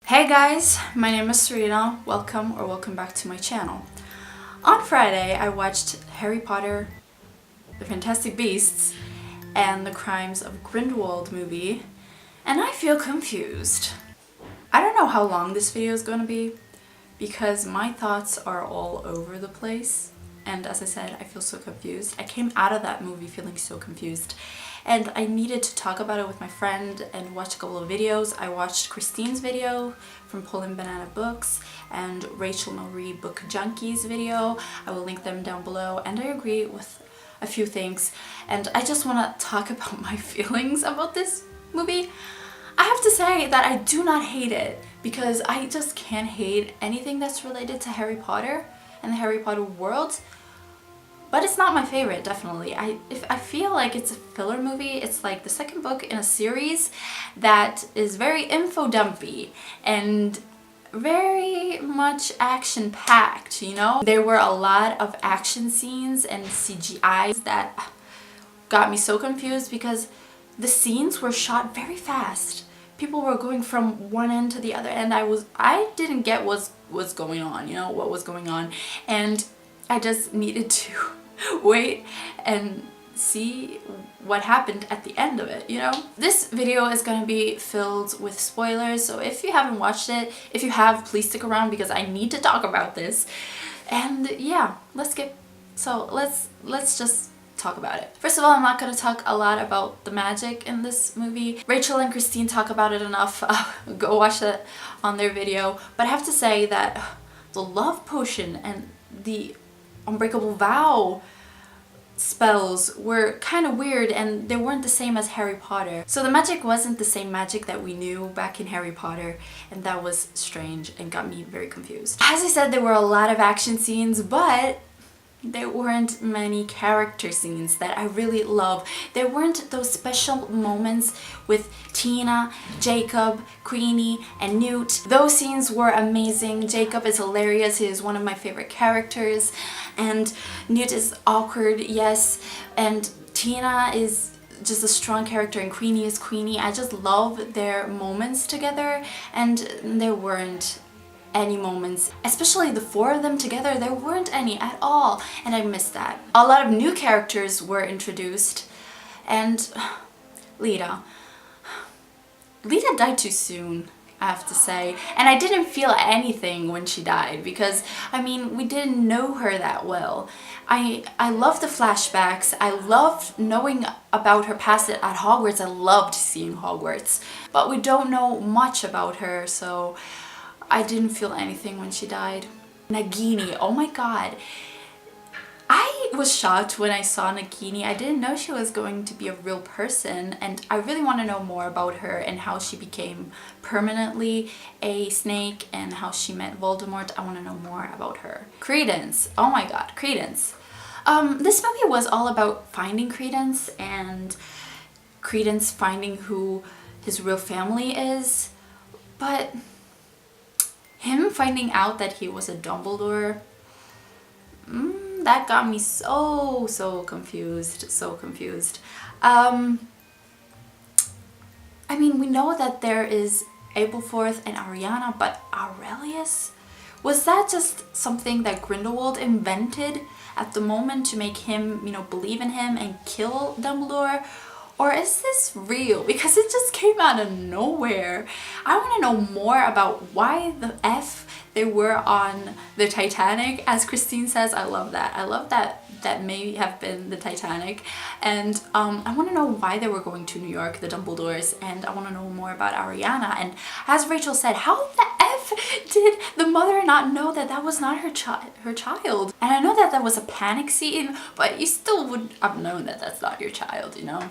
Hey guys, my name is Serena. Welcome back to my channel. On Friday, I watched Harry Potter, The Fantastic Beasts, and the Crimes of Grindelwald movie, and I feel confused. I don't know how long this video is going to be because my thoughts are all over the place, and as I said, I feel so confused. I came out of that movie feeling so confused. And I needed to talk about it with my friend and watch a couple of videos. I watched Christine's video from Pullin' Banana Books and Rachel Marie Book Junkie's video. I will link them down below, and I agree with a few things. And I just want to talk about my feelings about this movie. I have to say that I do not hate it because I just can't hate anything that's related to Harry Potter and the Harry Potter world. But it's not my favorite, definitely. I feel like it's a filler movie. It's like the second book in a series that is very info dumpy and very much action packed, you know? There were a lot of action scenes and CGIs that got me so confused because the scenes were shot very fast. People were going from one end to the other end. I didn't get what was going on, you know, what was going on. And I just needed to wait and see what happened at the end of it, you know? This video is going to be filled with spoilers, so if you haven't watched it, if you have, please stick around because I need to talk about this. And yeah, let's just talk about it. First of all, I'm not going to talk a lot about the magic in this movie. Rachel and Christine talk about it enough. Go watch that on their video. But I have to say that the love potion and the unbreakable vow spells were kind of weird, and they weren't the same as Harry Potter. So the magic wasn't the same magic that we knew back in Harry Potter, and that was strange and got me very confused. As I said, there were a lot of action scenes, but there weren't many character scenes that I really love. There weren't those special moments with Tina, Jacob, Queenie, and Newt. Those scenes were amazing. Jacob is hilarious. He is one of my favorite characters. And Newt is awkward, yes. And Tina is just a strong character, and Queenie is Queenie. I just love their moments together, and there weren't any moments, especially the four of them together, there weren't any at all, and I missed that. A lot of new characters were introduced, and Lita died too soon, I have to say, and I didn't feel anything when she died because, I mean, we didn't know her that well. I loved the flashbacks. I loved knowing about her past at Hogwarts. I loved seeing Hogwarts, but we don't know much about her, so I didn't feel anything when she died. Nagini, oh my god. I was shocked when I saw Nagini. I didn't know she was going to be a real person, and I really want to know more about her and how she became permanently a snake and how she met Voldemort. I want to know more about her. Credence, oh my god, Credence. This movie was all about finding Credence and Credence finding who his real family is, but him finding out that he was a Dumbledore, that got me so confused, I mean, we know that there is Aberforth and Ariana, but Aurelius? Was that just something that Grindelwald invented at the moment to make him, you know, believe in him and kill Dumbledore? Or is this real? Because it just came out of nowhere. I want to know more about why the F they were on the Titanic. As Christine says, I love that. I love that that may have been the Titanic. And I want to know why they were going to New York, the Dumbledores. And I want to know more about Ariana. And as Rachel said, how the F did the mother not know that that was not her child? And I know that that was a panic scene, but you still would have known that that's not your child, you know?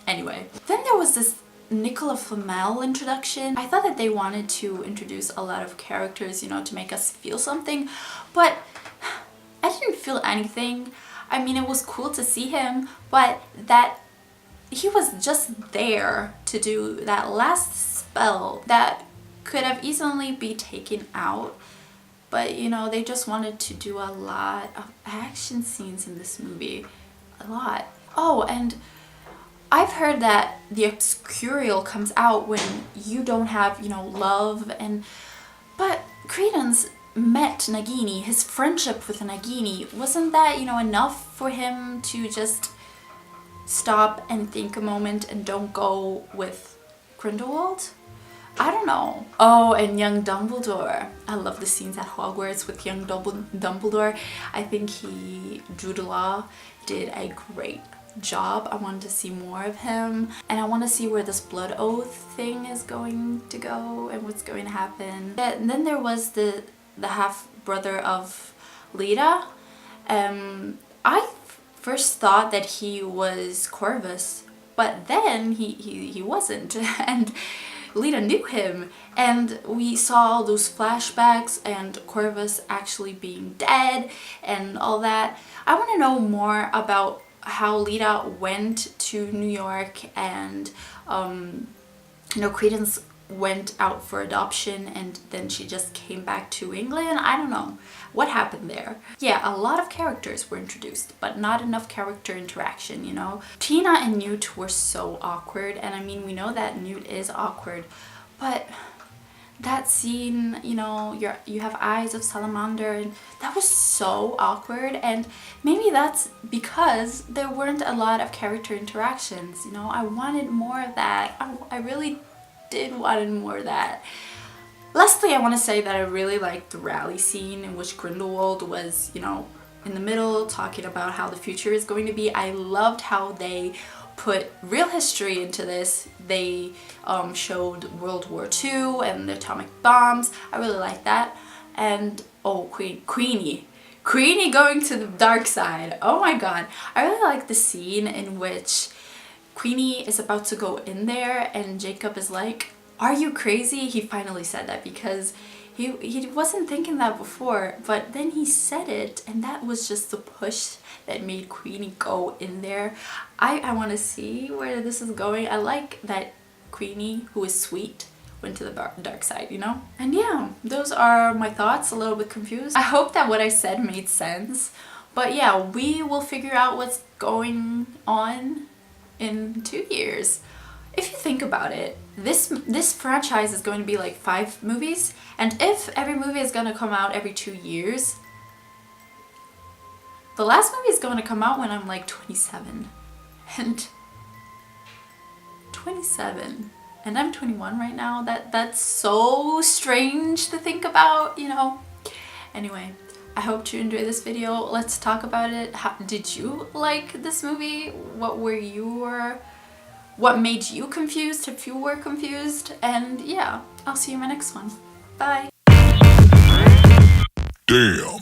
Anyway, then there was this Nicola Flamel introduction. I thought that they wanted to introduce a lot of characters, you know, to make us feel something, but I didn't feel anything. I mean, it was cool to see him, but that he was just there to do that last spell that could have easily be taken out, but you know, they just wanted to do a lot of action scenes in this movie. A lot. Oh, and I've heard that the obscurial comes out when you don't have, love and... But Credence met Nagini, his friendship with Nagini, wasn't that, enough for him to just stop and think a moment and don't go with Grindelwald? I don't know. Oh, and young Dumbledore. I love the scenes at Hogwarts with young Dumbledore. I think Jude Law did a great job. I wanted to see more of him, and I want to see where this blood oath thing is going to go and what's going to happen. And then there was the half brother of Lita. I first thought that he was Corvus, but then he wasn't, and Lita knew him, and we saw all those flashbacks and Corvus actually being dead and all that. I want to know more about how Lita went to New York, and Credence went out for adoption and then she just came back to England. I don't know what happened there. Yeah, a lot of characters were introduced, but not enough character interaction, Tina and Newt were so awkward, and I mean, we know that Newt is awkward, but that scene, you have eyes of salamander, and that was so awkward, and maybe that's because there weren't a lot of character interactions, I wanted more of that. I really did wanted more of that. Lastly, I want to say that I really liked the rally scene in which Grindelwald was, in the middle talking about how the future is going to be. I loved how they put real history into this. They showed World War II and the atomic bombs. I really liked that. And oh, Queenie going to the dark side. Oh my god. I really like the scene in which Queenie is about to go in there and Jacob is like, "Are you crazy?" He finally said that because he wasn't thinking that before, but then he said it, and that was just the push that made Queenie go in there. I want to see where this is going. I like that Queenie, who is sweet, went to the dark side, And yeah, those are my thoughts, a little bit confused. I hope that what I said made sense. But yeah, we will figure out what's going on in 2 years. If you think about it, this franchise is going to be like 5 movies, and if every movie is going to come out every 2 years, the last movie is going to come out when I'm like 27. And 27. And I'm 21 right now. That's so strange to think about, Anyway, I hope you enjoyed this video. Let's talk about it. Did you like this movie? What made you confused, if you were confused? And yeah, I'll see you in my next one. Bye. Damn.